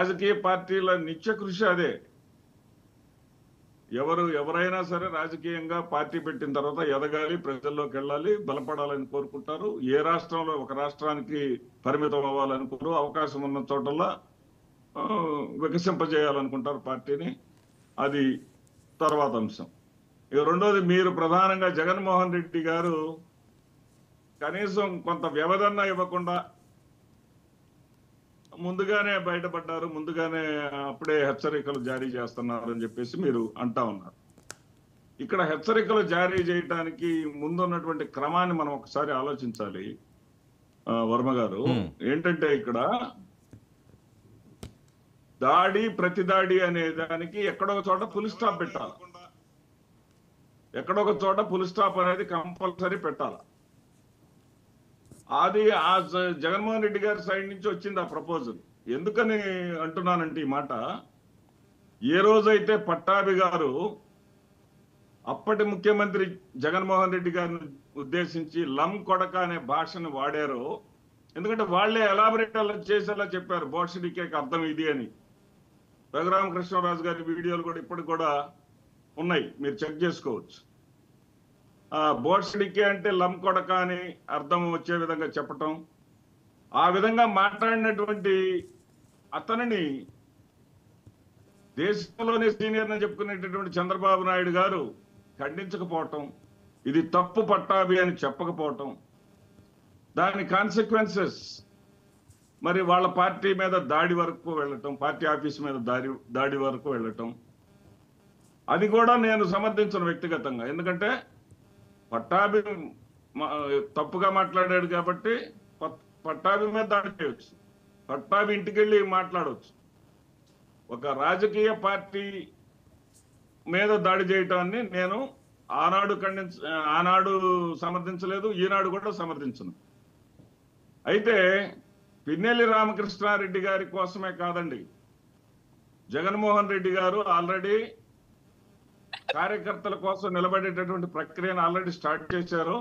రాజకీయ పార్టీల నిత్య కృషి అదే. ఎవరైనా సరే రాజకీయంగా పార్టీ పెట్టిన తర్వాత ఎదగాలి, ప్రజల్లోకి వెళ్ళాలి, బలపడాలని కోరుకుంటారు. ఏ రాష్ట్రంలో ఒక రాష్ట్రానికి పరిమితం అవ్వాలనుకోరు. అవకాశం ఉన్న చోటల్లా వికసింపజేయాలనుకుంటారు పార్టీని. అది తర్వాత అంశం. ఇక రెండోది, మీరు ప్రధానంగా జగన్మోహన్ రెడ్డి గారు కనీసం కొంత వ్యవధన్న ఇవ్వకుండా ముందుగానే బయటపడ్డారు, ముందుగానే అప్పుడే హెచ్చరికలు జారీ చేస్తున్నారు అని చెప్పేసి మీరు అంటా ఉన్నారు. ఇక్కడ హెచ్చరికలు జారీ చేయడానికి ముందున్నటువంటి క్రమాన్ని మనం ఒకసారి ఆలోచించాలి వర్మ గారు. ఏంటంటే ఇక్కడ దాడి ప్రతిదాడి అనే దానికి ఎక్కడొక చోట ఫుల్ స్టాప్ పెట్టాలి. ఎక్కడొక చోట ఫుల్ స్టాప్ అనేది కంపల్సరీ పెట్టాలి. అది ఆ జగన్మోహన్ రెడ్డి గారి సైడ్ నుంచి వచ్చింది ఆ ప్రపోజల్. ఎందుకని అంటున్నానంటే ఈ మాట, ఏ రోజైతే పట్టాభి గారు అప్పటి ముఖ్యమంత్రి జగన్మోహన్ రెడ్డి గారిని ఉద్దేశించి లం కొడక అనే భాషను వాడారో, ఎందుకంటే వాళ్లే ఎలాబరేట్ చేసేలా చెప్పారు బోషడికే అర్థం ఇది అని. రఘురామకృష్ణరాజు గారి వీడియోలు కూడా ఇప్పటికి కూడా ఉన్నాయి, మీరు చెక్ చేసుకోవచ్చు. బోషడికే అంటే లం కొడక అని అర్థం వచ్చే విధంగా చెప్పటం, ఆ విధంగా మాట్లాడినటువంటి అతనిని దేశంలోనే సీనియర్ అని చెప్పుకునేటటువంటి చంద్రబాబు నాయుడు గారు ఖండించకపోవటం, ఇది తప్పు పట్టాభి అని చెప్పకపోవటం, దాని కాన్సిక్వెన్సెస్ మరి వాళ్ళ పార్టీ మీద దాడి వరకు వెళ్ళటం, పార్టీ ఆఫీస్ మీద దాడి వరకు వెళ్ళటం, అది కూడా నేను సమర్థించను వ్యక్తిగతంగా. ఎందుకంటే పట్టాభి తప్పుగా మాట్లాడాడు కాబట్టి పట్టాభి మీద దాడి చేయవచ్చు, పట్టాభి ఇంటికి వెళ్ళి మాట్లాడవచ్చు. ఒక రాజకీయ పార్టీ మీద దాడి చేయటాన్ని నేను ఆనాడు సమర్థించలేదు, ఈనాడు కూడా సమర్థించను. అయితే పిన్నెల్లి రామకృష్ణారెడ్డి గారి కోసమే కాదండి, జగన్మోహన్ రెడ్డి గారు ఆల్రెడీ కార్యకర్తల కోసం నిలబడేటటువంటి ప్రక్రియను ఆల్రెడీ స్టార్ట్ చేశారు.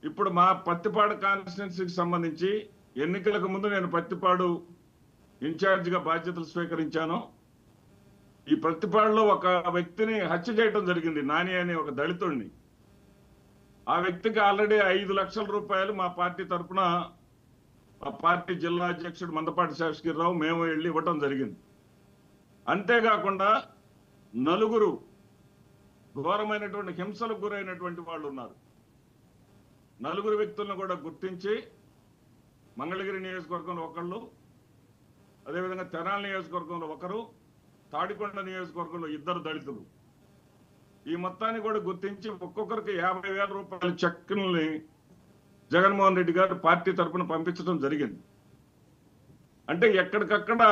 ఇప్పుడు మా పత్తిపాడు కాన్స్టిట్యున్సీకి సంబంధించి ఎన్నికలకు ముందు నేను పత్తిపాడు ఇన్ఛార్జిగా బాధ్యతలు స్వీకరించాను. ఈ పత్తిపాడులో ఒక వ్యక్తిని హత్య చేయడం జరిగింది, నాని అనే ఒక దళితుడిని. ఆ వ్యక్తికి ఆల్రెడీ 5 లక్షల రూపాయలు మా పార్టీ తరఫున ఆ పార్టీ జిల్లా అధ్యక్షుడు మందపాటి శేషగిరిరావు మేము వెళ్ళి ఇవ్వటం జరిగింది. అంతేకాకుండా నలుగురు ఘోరమైనటువంటి హింసలకు గురైనటువంటి వాళ్ళు ఉన్నారు. నలుగురు వ్యక్తులను కూడా గుర్తించి మంగళగిరి నియోజకవర్గంలో ఒకళ్ళు, అదేవిధంగా తెనాలి నియోజకవర్గంలో ఒకరు, తాడికొండ నియోజకవర్గంలో 2 దళితులు, ఈ మొత్తాన్ని కూడా గుర్తించి ఒక్కొక్కరికి 50,000 రూపాయల చెక్కుల్ని జగన్మోహన్ రెడ్డి గారు పార్టీ తరఫున పంపించడం జరిగింది. అంటే ఎక్కడికక్కడ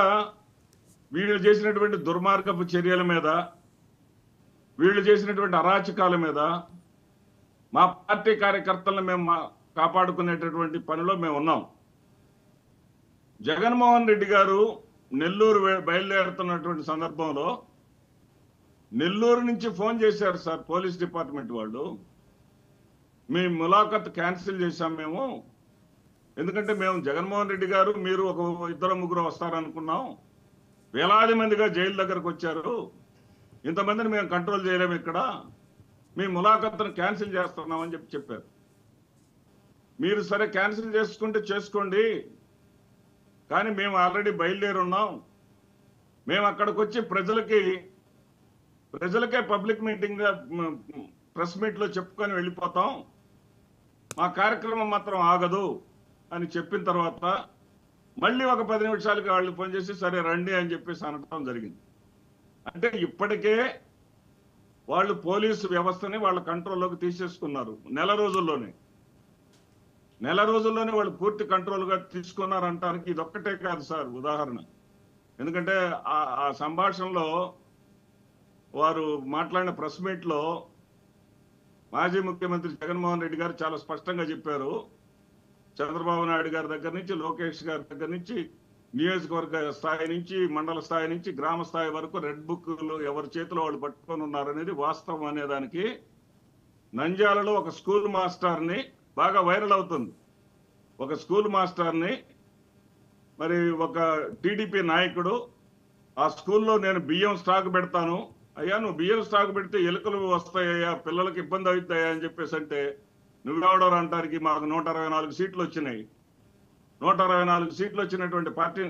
వీళ్ళు చేసినటువంటి దుర్మార్గపు చర్యల మీద, వీళ్ళు చేసినటువంటి అరాచకాల మీద మా పార్టీ కార్యకర్తలను మేము కాపాడుకునేటటువంటి పనిలో మేము ఉన్నాం. జగన్మోహన్ రెడ్డి గారు నెల్లూరు బయలుదేరుతున్నటువంటి సందర్భంలో నెల్లూరు నుంచి ఫోన్ చేశారు సార్ పోలీస్ డిపార్ట్మెంట్ వాళ్ళు, మీ ములాఖత్ క్యాన్సిల్ చేశాం మేము, ఎందుకంటే మేము జగన్మోహన్ రెడ్డి గారు మీరు ఒక 2-3 వస్తారనుకున్నాం, వేలాది మందిగా జైలు దగ్గరకు వచ్చారు, ఇంతమందిని మేము కంట్రోల్ చేయలేము, ఇక్కడ మీ ములాఖత్తును క్యాన్సిల్ చేస్తున్నామని చెప్పారు. మీరు సరే క్యాన్సిల్ చేసుకుంటే చేసుకోండి, కానీ మేము ఆల్రెడీ బయలుదేరి ఉన్నాం, మేము అక్కడికి వచ్చి ప్రజలకే పబ్లిక్ మీటింగ్ ప్రెస్ మీట్లో చెప్పుకొని వెళ్ళిపోతాం, మా కార్యక్రమం మాత్రం ఆగదు అని చెప్పిన తర్వాత మళ్ళీ ఒక 10 నిమిషాలకి వాళ్ళు ఫోన్ చేసి సరే రండి అని చెప్పేసి అనడం జరిగింది. అంటే ఇప్పటికే వాళ్ళు పోలీసు వ్యవస్థని వాళ్ళ కంట్రోల్లోకి తీసేసుకున్నారు. నెల రోజుల్లోనే వాళ్ళు పూర్తి కంట్రోల్గా తీసుకున్నారంటానికి ఇదొక్కటే కాదు సార్ ఉదాహరణ. ఎందుకంటే ఆ సంభాషణలో వారు మాట్లాడిన ప్రెస్ మీట్లో మాజీ ముఖ్యమంత్రి జగన్మోహన్ రెడ్డి గారు చాలా స్పష్టంగా చెప్పారు, చంద్రబాబు నాయుడు గారి దగ్గర నుంచి, లోకేష్ గారి దగ్గర నుంచి, నియోజకవర్గ స్థాయి నుంచి, మండల స్థాయి నుంచి, గ్రామ స్థాయి వరకు రెడ్ బుక్లు ఎవరి చేతిలో వాళ్ళు పట్టుకొని ఉన్నారనేది వాస్తవం అనేదానికి నంద్యాలలో ఒక స్కూల్ మాస్టర్ని బాగా వైరల్ అవుతుంది. ఒక స్కూల్ మాస్టర్ని మరి ఒక టీడీపీ నాయకుడు ఆ స్కూల్లో నేను బియ్యం స్టాక్ పెడతాను, అయ్యా నువ్వు బియ్యం స్టాక్ పెడితే ఎలుకలు వస్తాయ్యా, పిల్లలకి ఇబ్బంది అవుతాయా అని చెప్పేసి అంటే, నువ్వెవడో అంటానికి మాకు 124 సీట్లు వచ్చినాయి. 124 సీట్లు వచ్చినటువంటి పార్టీ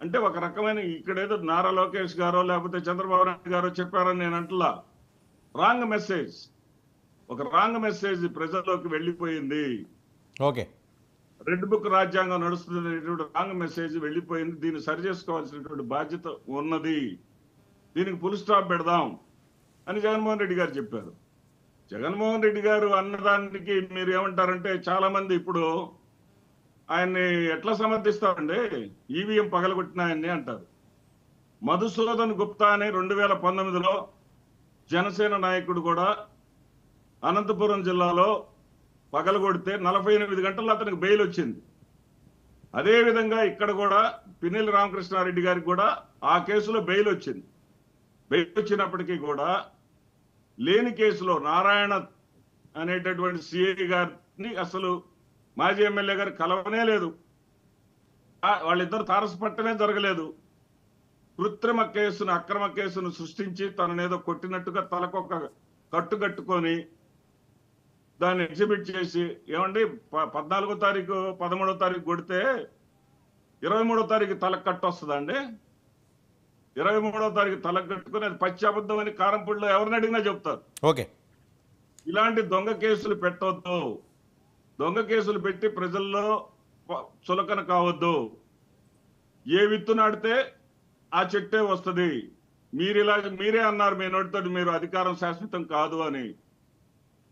అంటే ఒక రకమైన ఇక్కడేదో నారా లోకేష్ గారో లేకపోతే చంద్రబాబు నాయుడు గారో చెప్పారని నేను అంటలా. రాంగ్ మెసేజ్, ఒక రాంగ్ మెసేజ్ ప్రజల్లోకి వెళ్ళిపోయింది. ఓకే, రెడ్ బుక్ రాజ్యాంగం నడుస్తున్నటువంటి రాంగ్ మెసేజ్ వెళ్ళిపోయింది. దీన్ని సరి చేసుకోవాల్సినటువంటి బాధ్యత ఉన్నది. దీనికి ఫుల్ స్టాప్ పెడదాం అని జగన్మోహన్ రెడ్డి గారు చెప్పారు. జగన్మోహన్ రెడ్డి గారు అన్నదానికి మీరు ఏమంటారంటే, చాలా మంది ఇప్పుడు ఆయన్ని ఎట్లా సమర్థిస్తారండి, ఈవీఎం పగలగొట్టిన ఆయన్ని అంటారు. మధుసూదన్ గుప్తా అని 2019లో జనసేన నాయకుడు కూడా అనంతపురం జిల్లాలో పగలగొడితే 48 గంటల్లో అతనికి బెయిల్ వచ్చింది. అదేవిధంగా ఇక్కడ కూడా పిన్నెల్లి రామకృష్ణారెడ్డి గారికి కూడా ఆ కేసులో బెయిల్ వచ్చింది. బెయిల్ వచ్చినప్పటికీ కూడా లేని కేసులో నారాయణ అనేటటువంటి సిఐ గారిని అసలు మాజీ ఎమ్మెల్యే గారు కలవనే లేదు. వాళ్ళిద్దరు తారసపట్టనే జరగలేదు. కృత్రిమ కేసును, అక్రమ కేసును సృష్టించి తననేదో కొట్టినట్టుగా తలకొక్క కట్టుకట్టుకొని దాన్ని ఎగ్జిబిట్ చేసి, ఏమండి 14వ తారీఖు 13వ తారీఖు కొడితే 23వ తారీఖు తలకు కట్టు వస్తుందండి. 23వ తారీఖు తలకు కట్టుకుని అది పచ్చి అబద్ధం అని కారంపూడిలో ఎవరిని అడిగినా చెప్తారు. ఓకే, ఇలాంటి దొంగ కేసులు పెట్టవద్దు. దొంగ కేసులు పెట్టి ప్రజల్లో చులకన కావద్దు. ఏ విత్తు నాడితే ఆ చెట్టే వస్తుంది. మీరే అన్నారు మీ నోటితో, మీరు అధికారం శాశ్వతం కాదు అని.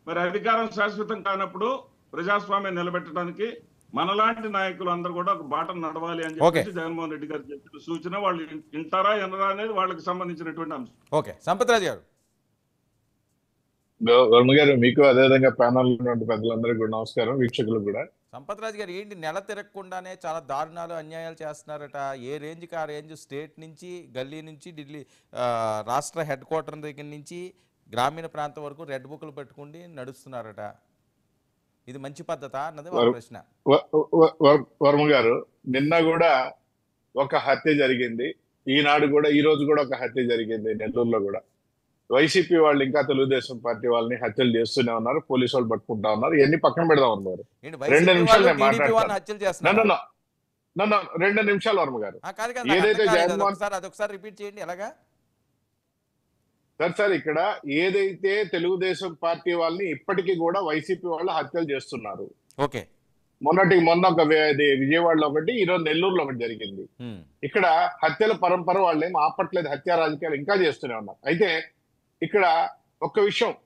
మరి అధికారం శాశ్వతం కానప్పుడు ప్రజాస్వామ్యం నిలబెట్టడానికి మనలాంటి నాయకులు అందరూ కూడా ఒక బాటను నడవాలి అని చెప్పి జగన్మోహన్ రెడ్డి గారు చెప్పిన సూచన. వాళ్ళు వింటారా వినరా అనేది వాళ్ళకి సంబంధించినటువంటి అంశం. ఓకే, సంపత్రాజు గారు. వర్మ గారు, మీకు అదేవిధంగా ప్యానల్ ఉన్నటువంటి పెద్దలందరికీ కూడా నమస్కారం, వీక్షకులకు కూడా. సంపత్రాజు గారు, ఏంటి నెల తిరగకుండానే చాలా దారుణాలు అన్యాయాలు చేస్తున్నారట. ఏ రేంజ్కి ఆ రేంజ్, స్టేట్ నుంచి, గల్లీ నుంచి, ఢిల్లీ రాష్ట్ర హెడ్ క్వార్టర్ దగ్గర నుంచి గ్రామీణ ప్రాంతం వరకు రెడ్ బుక్లు పెట్టుకుండి నడుస్తున్నారట. ఇది మంచి పద్ధత అన్నది ఒక ప్రశ్న. వర్మ గారు, నిన్న కూడా ఒక హత్య జరిగింది, ఈనాడు కూడా, ఈ రోజు కూడా ఒక హత్య జరిగింది నెల్లూరులో కూడా. వైసీపీ వాళ్ళు ఇంకా తెలుగుదేశం పార్టీ వాళ్ళని హత్యలు చేస్తూనే ఉన్నారు, పోలీసు వాళ్ళు పట్టుకుంటా ఉన్నారు. ఇవన్నీ పక్కన పెడదాం వర్మ గారు. 2 నిమిషాలు నేను మాట్లాడతాను. 2 నిమిషాలు వర్మ గారు. ఏదైతే అదొకసారి రిపీట్ చేయండి. ఎలాగా సార్ ఇక్కడ ఏదైతే తెలుగుదేశం పార్టీ వాళ్ళని ఇప్పటికీ కూడా వైసీపీ వాళ్ళు హత్యలు చేస్తున్నారు. ఓకే, మొన్న ఒక విజయవాడలో ఒకటి, ఈరోజు నెల్లూరులో ఒకటి జరిగింది. ఇక్కడ హత్యల పరంపర వాళ్ళు ఏం ఆపట్లేదు, హత్యా రాజకీయాలు ఇంకా చేస్తూనే ఉన్నారు. అయితే ఇక్కడ ఒక్క విషయం